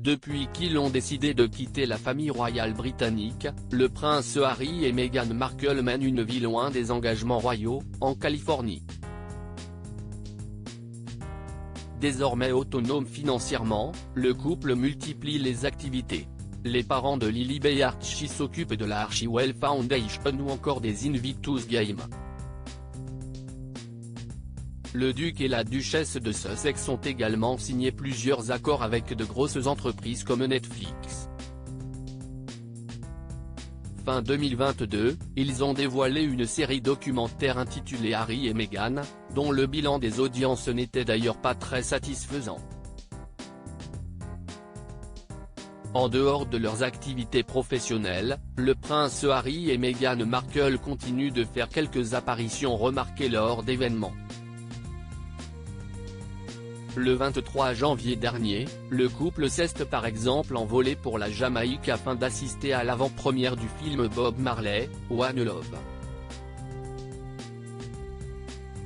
Depuis qu'ils ont décidé de quitter la famille royale britannique, le prince Harry et Meghan Markle mènent une vie loin des engagements royaux, en Californie. Désormais autonome financièrement, le couple multiplie les activités. Les parents de Lily Archie s'occupent de la Archewell Foundation ou encore des Invictus Games. Le duc et la duchesse de Sussex ont également signé plusieurs accords avec de grosses entreprises comme Netflix. Fin 2022, ils ont dévoilé une série documentaire intitulée Harry et Meghan, dont le bilan des audiences n'était d'ailleurs pas très satisfaisant. En dehors de leurs activités professionnelles, le prince Harry et Meghan Markle continuent de faire quelques apparitions remarquées lors d'événements. Le 23 janvier dernier, le couple s'est par exemple envolé pour la Jamaïque afin d'assister à l'avant-première du film Bob Marley, One Love.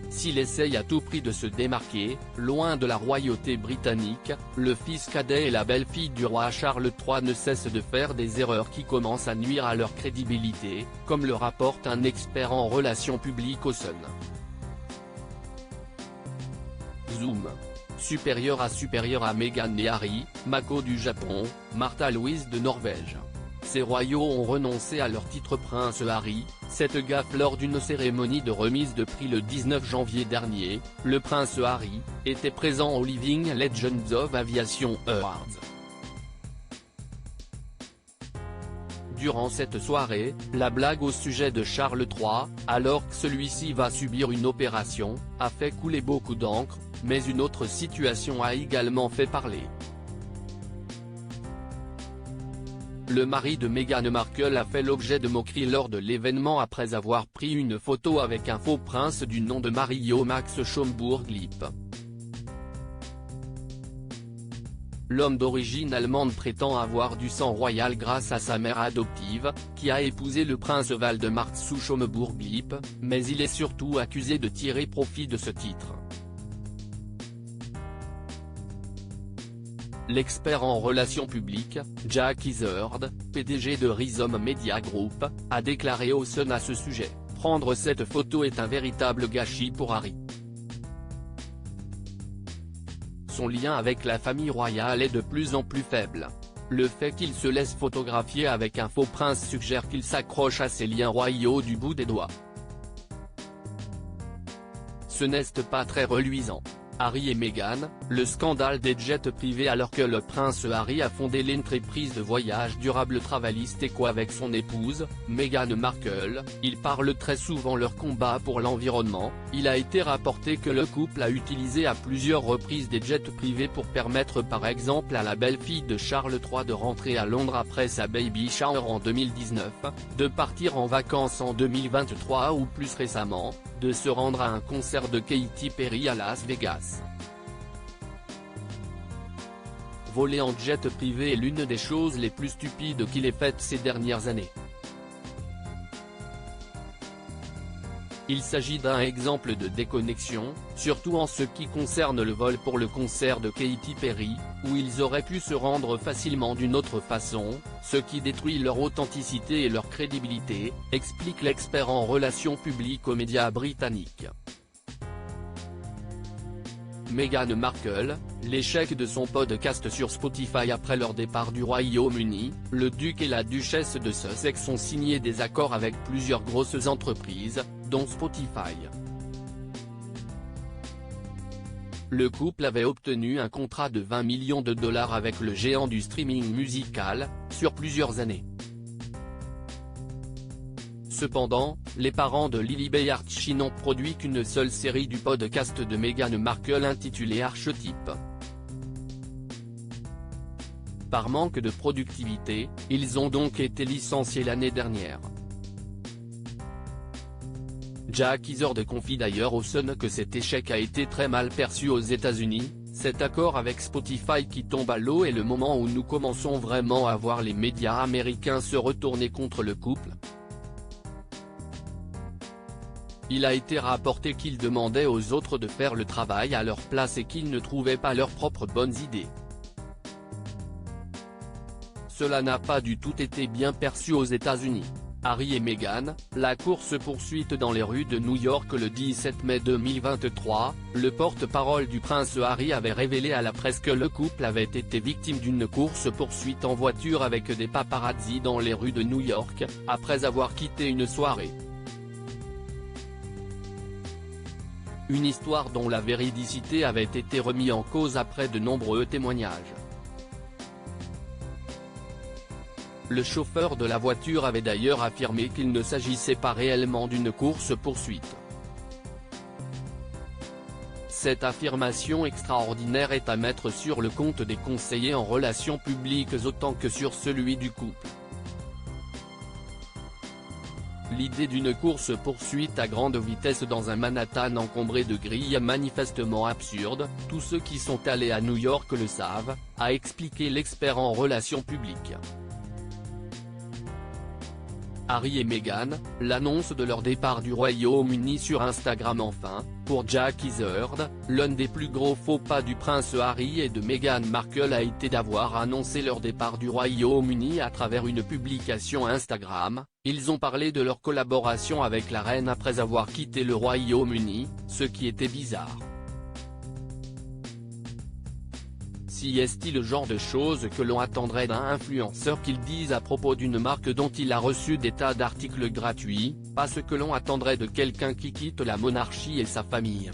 S'il essaye à tout prix de se démarquer, loin de la royauté britannique, le fils cadet et la belle-fille du roi Charles III ne cessent de faire des erreurs qui commencent à nuire à leur crédibilité, comme le rapporte un expert en relations publiques au Sun. Zoom. Supérieur à Meghan et Harry, Mako du Japon, Martha Louise de Norvège. Ces royaux ont renoncé à leur titre prince Harry, cette gaffe lors d'une cérémonie de remise de prix le 19 janvier dernier, le prince Harry, était présent au Living Legends of Aviation Awards. Durant cette soirée, la blague au sujet de Charles III, alors que celui-ci va subir une opération, a fait couler beaucoup d'encre, mais une autre situation a également fait parler. Le mari de Meghan Markle a fait l'objet de moqueries lors de l'événement après avoir pris une photo avec un faux prince du nom de Mario Max Schaumburg-Lippe. L'homme d'origine allemande prétend avoir du sang royal grâce à sa mère adoptive, qui a épousé le prince Waldemar zu Schaumburg-Lippe, mais il est surtout accusé de tirer profit de ce titre. L'expert en relations publiques, Jack Izard, PDG de Rhizome Media Group, a déclaré au Sun à ce sujet, « Prendre cette photo est un véritable gâchis pour Harry. Son lien avec la famille royale est de plus en plus faible. Le fait qu'il se laisse photographier avec un faux prince suggère qu'il s'accroche à ses liens royaux du bout des doigts. Ce n'est pas très reluisant. » Harry et Meghan, le scandale des jets privés. Alors que le prince Harry a fondé l'entreprise de voyage durable Travelist Eco avec son épouse, Meghan Markle, ils parlent très souvent leur combat pour l'environnement. Il a été rapporté que le couple a utilisé à plusieurs reprises des jets privés pour permettre par exemple à la belle-fille de Charles III de rentrer à Londres après sa baby shower en 2019, de partir en vacances en 2023 ou plus récemment, de se rendre à un concert de Katy Perry à Las Vegas. Voler en jet privé est l'une des choses les plus stupides qu'il ait faites ces dernières années. Il s'agit d'un exemple de déconnexion, surtout en ce qui concerne le vol pour le concert de Katy Perry, où ils auraient pu se rendre facilement d'une autre façon, ce qui détruit leur authenticité et leur crédibilité, explique l'expert en relations publiques aux médias britanniques. Meghan Markle, l'échec de son podcast sur Spotify après leur départ du Royaume-Uni, le duc et la duchesse de Sussex ont signé des accords avec plusieurs grosses entreprises, dont Spotify. Le couple avait obtenu un contrat de 20 millions de dollars avec le géant du streaming musical, sur plusieurs années. Cependant, les parents de Lily Archie n'ont produit qu'une seule série du podcast de Meghan Markle intitulé Archetype. Par manque de productivité, ils ont donc été licenciés l'année dernière. Jack Izard confie d'ailleurs au Sun que cet échec a été très mal perçu aux États-Unis. Cet accord avec Spotify qui tombe à l'eau est le moment où nous commençons vraiment à voir les médias américains se retourner contre le couple. Il a été rapporté qu'ils demandaient aux autres de faire le travail à leur place et qu'ils ne trouvaient pas leurs propres bonnes idées. Cela n'a pas du tout été bien perçu aux États-Unis. Harry et Meghan, la course-poursuite dans les rues de New York le 17 mai 2023, le porte-parole du prince Harry avait révélé à la presse que le couple avait été victime d'une course-poursuite en voiture avec des paparazzis dans les rues de New York, après avoir quitté une soirée. Une histoire dont la véridicité avait été remise en cause après de nombreux témoignages. Le chauffeur de la voiture avait d'ailleurs affirmé qu'il ne s'agissait pas réellement d'une course-poursuite. Cette affirmation extraordinaire est à mettre sur le compte des conseillers en relations publiques autant que sur celui du couple. L'idée d'une course-poursuite à grande vitesse dans un Manhattan encombré de grilles est manifestement absurde, tous ceux qui sont allés à New York le savent, a expliqué l'expert en relations publiques. Harry et Meghan, l'annonce de leur départ du Royaume-Uni sur Instagram enfin, pour Jackie Heard, l'un des plus gros faux pas du prince Harry et de Meghan Markle a été d'avoir annoncé leur départ du Royaume-Uni à travers une publication Instagram. Ils ont parlé de leur collaboration avec la reine après avoir quitté le Royaume-Uni, ce qui était bizarre. Si est-il le genre de choses que l'on attendrait d'un influenceur qu'il dise à propos d'une marque dont il a reçu des tas d'articles gratuits, pas ce que l'on attendrait de quelqu'un qui quitte la monarchie et sa famille.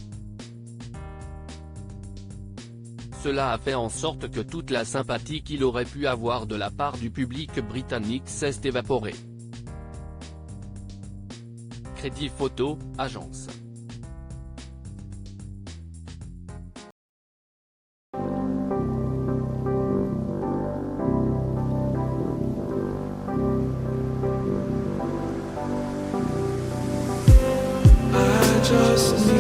Cela a fait en sorte que toute la sympathie qu'il aurait pu avoir de la part du public britannique s'est évaporée. Crédit Photo, agence. Just